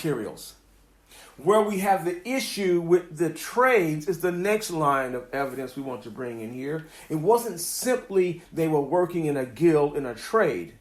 materials. Where we have the issue with the trades is the next line of evidence we want to bring in here. It wasn't simply they were working in a guild, in a trade.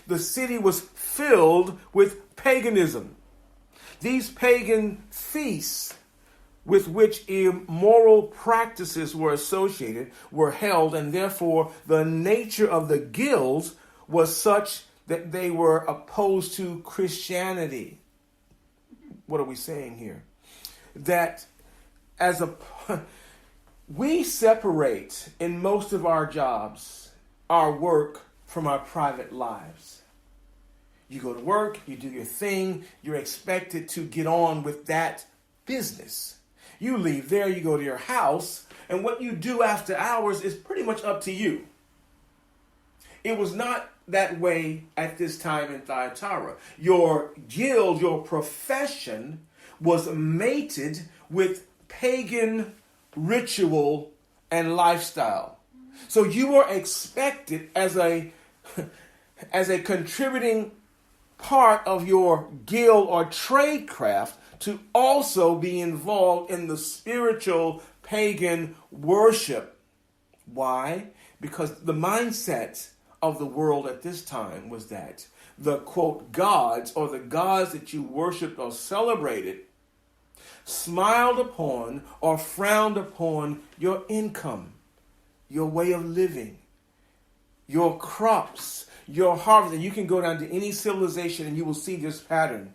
The city was filled with paganism. These pagan feasts with which immoral practices were associated were held, and therefore the nature of the guilds was such that they were opposed to Christianity. What are we saying here? That we separate in most of our jobs our work from our private lives. You go to work, you do your thing, you're expected to get on with that business. You leave there, you go to your house, and what you do after hours is pretty much up to you. It was not that way at this time in Thyatira. Your guild, your profession was mated with pagan ritual and lifestyle. So you were expected as a contributing part of your guild or trade craft to also be involved in the spiritual pagan worship. Why? Because the mindset of the world at this time was that the, quote, gods, or the gods that you worshiped or celebrated, smiled upon or frowned upon your income, your way of living, your crops, your harvest. And you can go down to any civilization and you will see this pattern.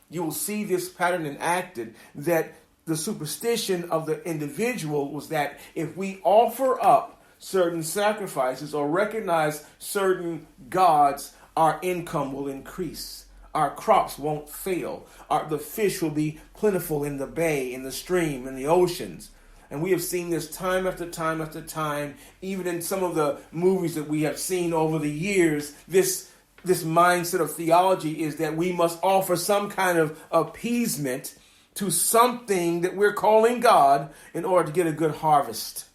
You will see this pattern enacted, that the superstition of the individual was that if we offer up certain sacrifices or recognize certain gods, our income will increase. Our crops won't fail. The fish will be plentiful in the bay, in the stream, in the oceans. And we have seen this time after time after time, even in some of the movies that we have seen over the years. This mindset of theology is that we must offer some kind of appeasement to something that we're calling God in order to get a good harvest.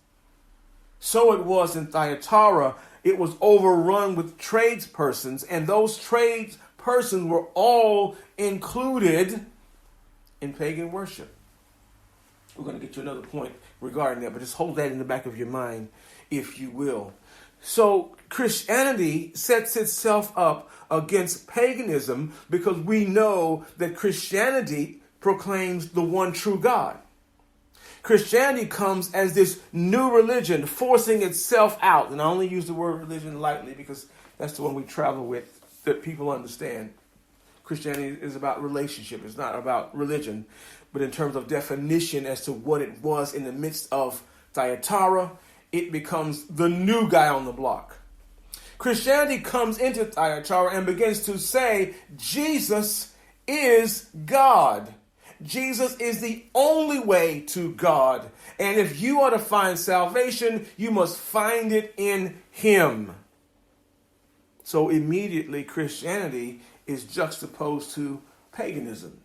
So it was in Thyatira. It was overrun with tradespersons, and those tradespersons were all included in pagan worship. We're going to get to another point regarding that, but just hold that in the back of your mind, if you will. So Christianity sets itself up against paganism because we know that Christianity proclaims the one true God. Christianity comes as this new religion forcing itself out. And I only use the word religion lightly because that's the one we travel with, that people understand. Christianity is about relationship. It's not about religion. But in terms of definition as to what it was in the midst of Thyatira, it becomes the new guy on the block. Christianity comes into Thyatira and begins to say, Jesus is God. Jesus is the only way to God. And if you are to find salvation, you must find it in him. So immediately Christianity is juxtaposed to paganism.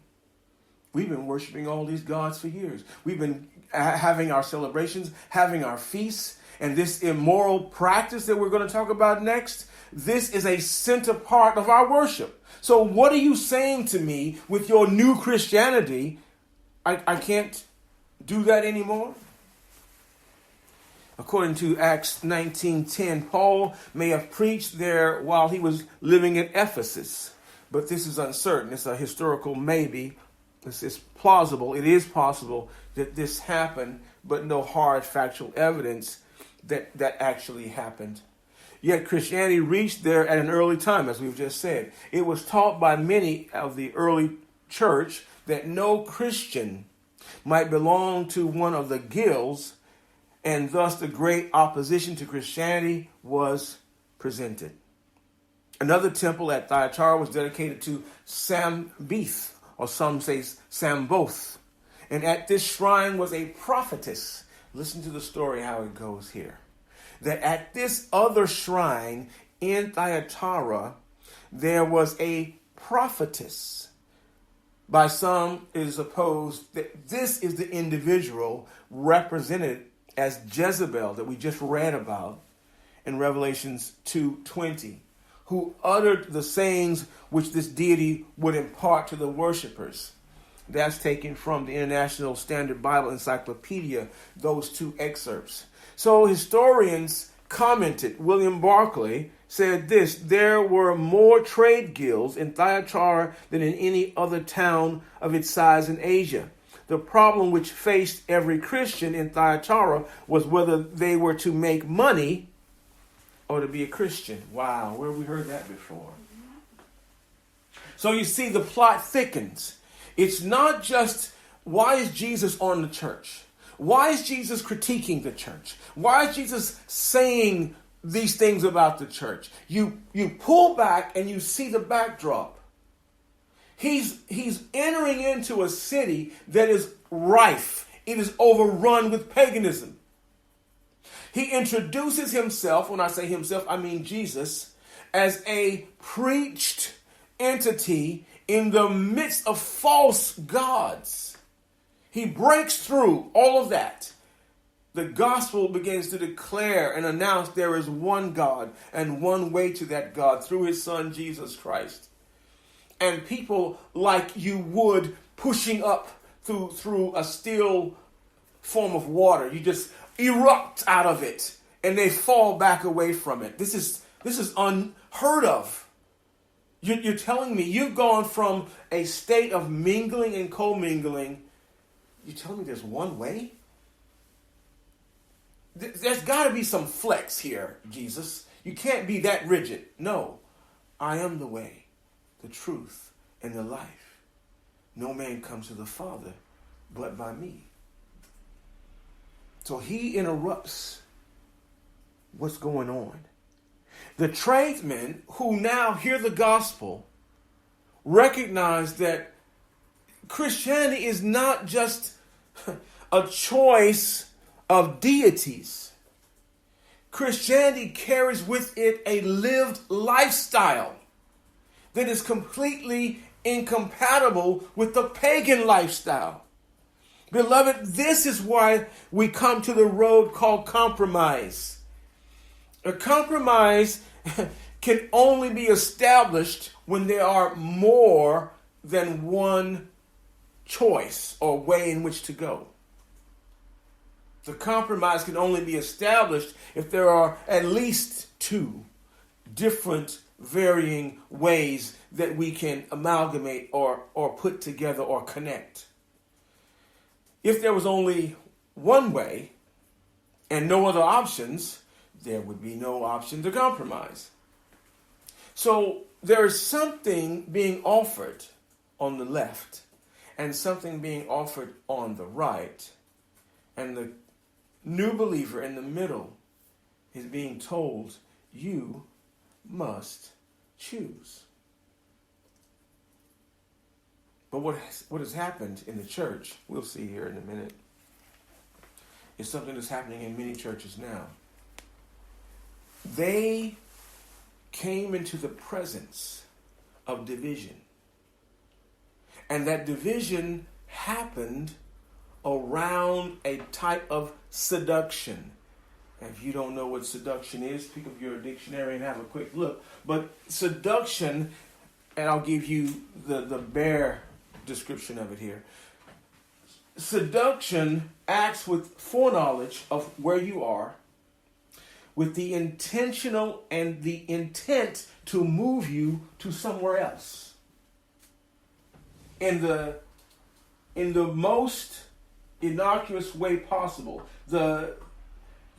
We've been worshiping all these gods for years. We've been having our celebrations, having our feasts, and this immoral practice that we're going to talk about next, this is a center part of our worship. So what are you saying to me with your new Christianity? I can't do that anymore? According to Acts 19:10, Paul may have preached there while he was living at Ephesus, but this is uncertain. It's a historical maybe. This is plausible. It is possible that this happened, but no hard factual evidence that actually happened. Yet Christianity reached there at an early time, as we've just said. It was taught by many of the early church that no Christian might belong to one of the guilds, and thus the great opposition to Christianity was presented. Another temple at Thyatira was dedicated to Sambeth, or some say Samboth. And at this shrine was a prophetess. Listen to the story, how it goes here. That at this other shrine in Thyatira, there was a prophetess. By some, it is supposed that this is the individual represented as Jezebel that we just read about in Revelations 2:20, who uttered the sayings which this deity would impart to the worshipers. That's taken from the International Standard Bible Encyclopedia, those two excerpts. So historians commented. William Barclay said this: there were more trade guilds in Thyatira than in any other town of its size in Asia. The problem which faced every Christian in Thyatira was whether they were to make money or to be a Christian. Wow, where have we heard that before? So you see, the plot thickens. It's not just, why is Jesus on the church? Why is Jesus critiquing the church? Why is Jesus saying these things about the church? You pull back and you see the backdrop. He's entering into a city that is rife. It is overrun with paganism. He introduces himself, when I say himself, I mean Jesus, as a preached entity in the midst of false gods. He breaks through all of that. The gospel begins to declare and announce there is one God and one way to that God through his son, Jesus Christ. And people like you would pushing up through a still form of water. You just erupt out of it and they fall back away from it. This is unheard of. You're telling me you've gone from a state of mingling and commingling. You're telling me there's one way? There's got to be some flex here, Jesus. You can't be that rigid. No, I am the way, the truth, and the life. No man comes to the Father but by me. So he interrupts what's going on. The tradesmen who now hear the gospel recognize that Christianity is not just a choice of deities. Christianity carries with it a lived lifestyle that is completely incompatible with the pagan lifestyle. Beloved, this is why we come to the road called compromise. A compromise can only be established when there are more than one choice or way in which to go. The compromise can only be established if there are at least two different varying ways that we can amalgamate or put together or connect. If there was only one way and no other options, there would be no option to compromise. So there is something being offered on the left and something being offered on the right. And the new believer in the middle is being told, you must choose. But what has happened in the church, we'll see here in a minute, is something that's happening in many churches now. They came into the presence of division. And that division happened around a type of seduction. And if you don't know what seduction is, pick up your dictionary and have a quick look. But seduction, and I'll give you the bare description of it here. Seduction acts with foreknowledge of where you are, with the intentional and the intent to move you to somewhere else. In the most innocuous way possible. The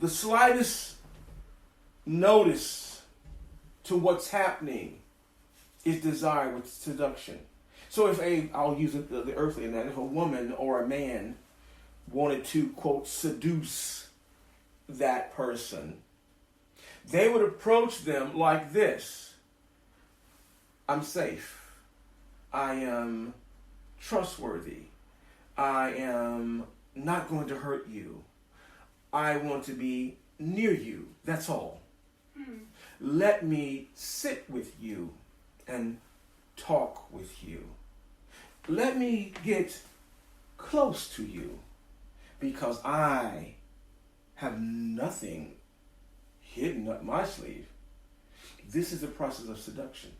slightest notice to what's happening is desired with seduction. So I'll use the earthly analogy, if a woman or a man wanted to, quote, seduce that person, they would approach them like this. I'm safe. I am trustworthy. I am not going to hurt you. I want to be near you. That's all. Let me sit with you and talk with you. Let me get close to you because I have nothing hidden up my sleeve. This is the process of seduction.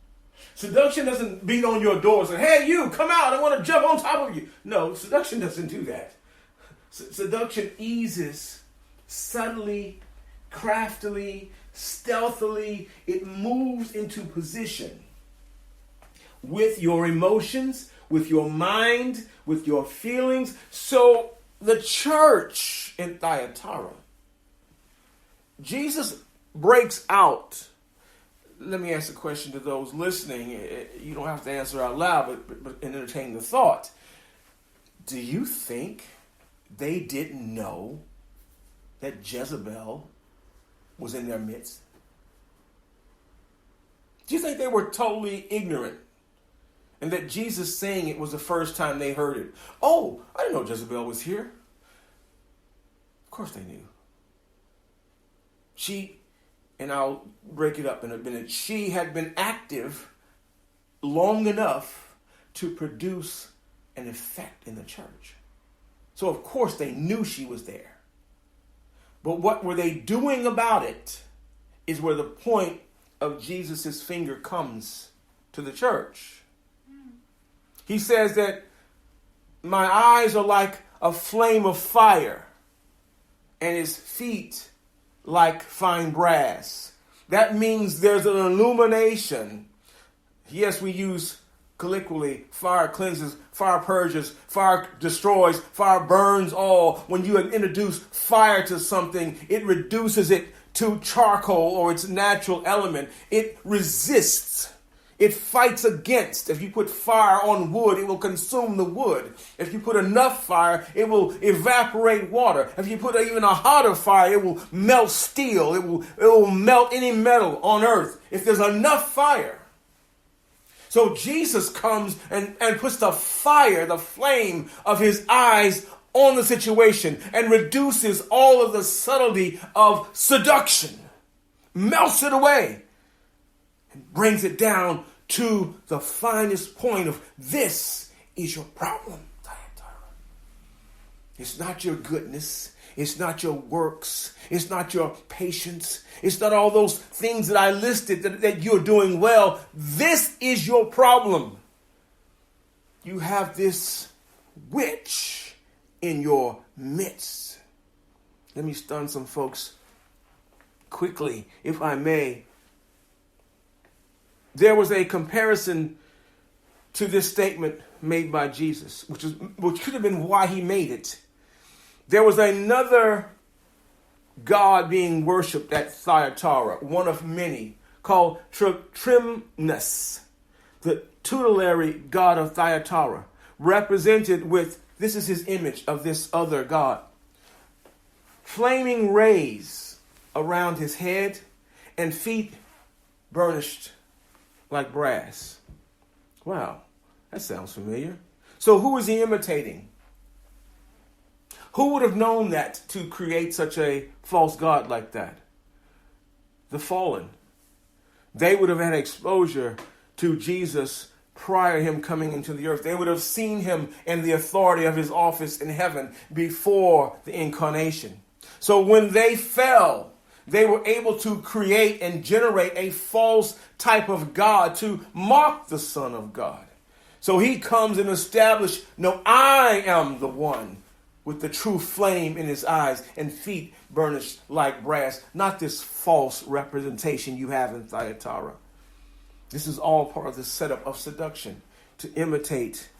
Seduction doesn't beat on your door and say, hey, you, come out, I want to jump on top of you. No, seduction doesn't do that. Seduction eases subtly, craftily, stealthily. It moves into position with your emotions, with your mind, with your feelings. So the church in Thyatira, Jesus breaks out. Let me ask a question to those listening. You don't have to answer out loud, but entertain the thought. Do you think they didn't know that Jezebel was in their midst? Do you think they were totally ignorant? And that Jesus saying it was the first time they heard it? Oh, I didn't know Jezebel was here. Of course they knew. And I'll break it up in a minute, she had been active long enough to produce an effect in the church. So of course they knew she was there. But what were they doing about it is where the point of Jesus' finger comes to the church. He says that my eyes are like a flame of fire and his feet like fine brass. That means there's an illumination. Yes, we use colloquially, fire cleanses, fire purges, fire destroys, fire burns all. When you introduce fire to something, it reduces it to charcoal or its natural element. It resists. It fights against. If you put fire on wood, it will consume the wood. If you put enough fire, it will evaporate water. If you put even a hotter fire, it will melt steel. It will melt any metal on earth. If there's enough fire. So Jesus comes and puts the fire, the flame of his eyes on the situation and reduces all of the subtlety of seduction. Melts it away. Brings it down to the finest point of this is your problem, Thyatira. It's not your goodness. It's not your works. It's not your patience. It's not all those things that I listed that you're doing well. This is your problem. You have this witch in your midst. Let me stun some folks quickly, if I may. There was a comparison to this statement made by Jesus, which could have been why he made it. There was another god being worshipped at Thyatira, one of many, called Trimnus, the tutelary god of Thyatira, represented with, this is his image of this other god, flaming rays around his head and feet burnished like brass. Wow, that sounds familiar. So who is he imitating? Who would have known that to create such a false god like that? The fallen. They would have had exposure to Jesus prior to him coming into the earth. They would have seen him in the authority of his office in heaven before the incarnation. So when they fell, they were able to create and generate a false type of God to mock the Son of God. So he comes and establishes, no, I am the one with the true flame in his eyes and feet burnished like brass, not this false representation you have in Thyatira. This is all part of the setup of seduction to imitate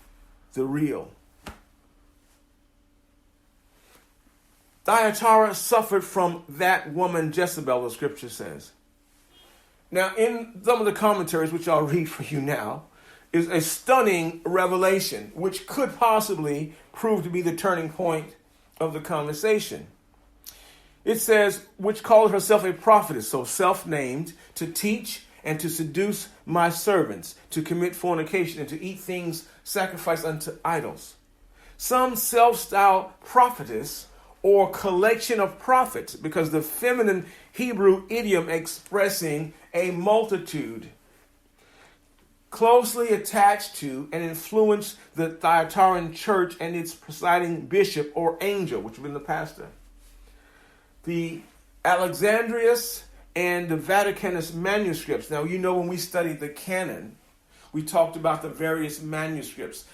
the real. Thyatira suffered from that woman Jezebel, the scripture says. Now, in some of the commentaries, which I'll read for you now, is a stunning revelation, which could possibly prove to be the turning point of the conversation. It says, which called herself a prophetess, so self-named, to teach and to seduce my servants, to commit fornication, and to eat things sacrificed unto idols. Some self-styled prophetess or collection of prophets, because the feminine Hebrew idiom expressing a multitude, closely attached to and influenced the Thyatiran church and its presiding bishop or angel, which would have been the pastor. The Alexandrius and the Vaticanus manuscripts. Now, you know, when we studied the canon, we talked about the various manuscripts.